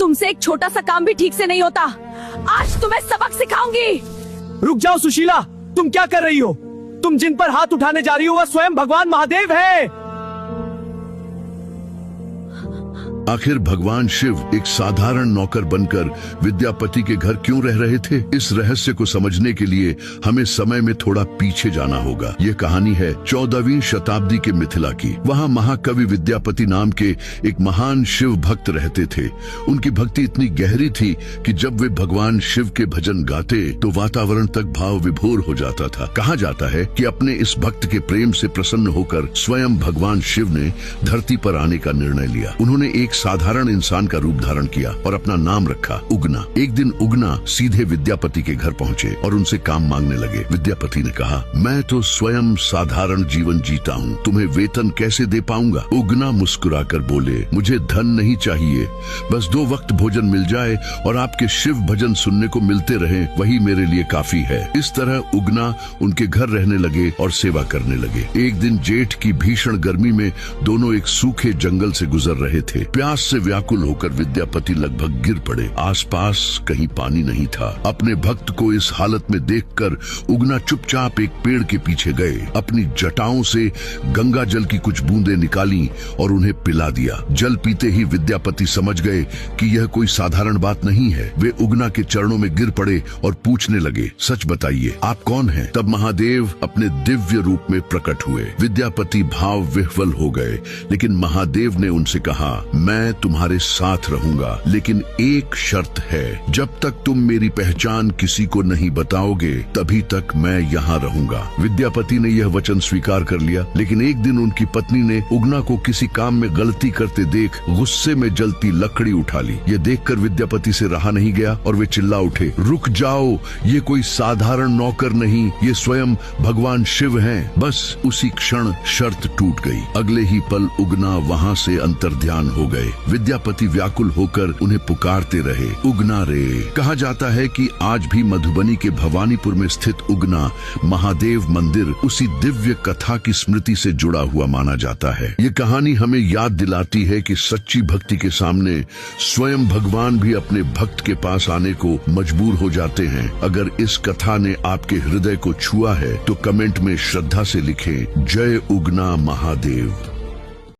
तुमसे एक छोटा सा काम भी ठीक से नहीं होता। आज तुम्हें सबक सिखाऊंगी। रुक जाओ सुशीला, तुम क्या कर रही हो? तुम जिन पर हाथ उठाने जा रही हो वह स्वयं भगवान महादेव है। आखिर भगवान शिव एक साधारण नौकर बनकर विद्यापति के घर क्यों रह रहे थे? इस रहस्य को समझने के लिए हमें समय में थोड़ा पीछे जाना होगा। ये कहानी है 14वीं शताब्दी के मिथिला की। वहाँ महाकवि विद्यापति नाम के एक महान शिव भक्त रहते थे। उनकी भक्ति इतनी गहरी थी कि जब वे भगवान शिव के भजन गाते तो वातावरण तक भाव विभोर हो जाता था। कहा जाता है कि अपने इस भक्त के प्रेम से प्रसन्न होकर स्वयं भगवान शिव ने धरती पर आने का निर्णय लिया। उन्होंने एक साधारण इंसान का रूप धारण किया और अपना नाम रखा उगना। एक दिन उगना सीधे विद्यापति के घर पहुँचे और उनसे काम मांगने लगे। विद्यापति ने कहा, मैं तो स्वयं साधारण जीवन जीता हूँ, तुम्हें वेतन कैसे दे पाऊंगा? उगना मुस्कुराकर बोले, मुझे धन नहीं चाहिए, बस 2 वक्त भोजन मिल जाए और आपके शिव भजन सुनने को मिलते रहे, वही मेरे लिए काफी है। इस तरह उगना उनके घर रहने लगे और सेवा करने लगे। एक दिन जेठ की भीषण गर्मी में दोनों एक सूखे जंगल से गुजर रहे थे। प्यास से व्याकुल होकर विद्यापति लगभग गिर पड़े। आसपास कहीं पानी नहीं था। अपने भक्त को इस हालत में देखकर उगना चुपचाप एक पेड़ के पीछे गए, अपनी जटाओं से गंगा जल की कुछ बूंदें निकाली और उन्हें पिला दिया। जल पीते ही विद्यापति समझ गए कि यह कोई साधारण बात नहीं है। वे उगना के चरणों में गिर पड़े और पूछने लगे, सच बताइए, आप कौन हैं? तब महादेव अपने दिव्य रूप में प्रकट हुए। विद्यापति भाव विह्वल हो गए, लेकिन महादेव ने उनसे कहा, मैं तुम्हारे साथ रहूंगा, लेकिन एक शर्त है, जब तक तुम मेरी पहचान किसी को नहीं बताओगे तभी तक मैं यहाँ रहूंगा। विद्यापति ने यह वचन स्वीकार कर लिया, लेकिन एक दिन उनकी पत्नी ने उगना को किसी काम में गलती करते देख गुस्से में जलती लकड़ी उठा ली। ये देखकर विद्यापति से रहा नहीं गया और वे चिल्ला उठे, रुक जाओ, ये कोई साधारण नौकर नहीं, ये स्वयं भगवान शिव हैं। बस उसी क्षण शर्त टूट गई। अगले ही पल उगना वहाँ से अंतर्ध्यान हो गए। विद्यापति व्याकुल होकर उन्हें पुकारते रहे, उगना रे। कहा जाता है कि आज भी मधुबनी के भवानीपुर में स्थित उगना महादेव मंदिर उसी दिव्य कथा की स्मृति से जुड़ा हुआ माना जाता है। ये कहानी हमें याद दिलाती है कि सच्ची भक्ति के सामने स्वयं भगवान भी अपने भक्त के पास आने को मजबूर हो जाते हैं। अगर इस कथा ने आपके हृदय को छुआ है तो कमेंट में श्रद्धा से लिखें, जय उगना महादेव।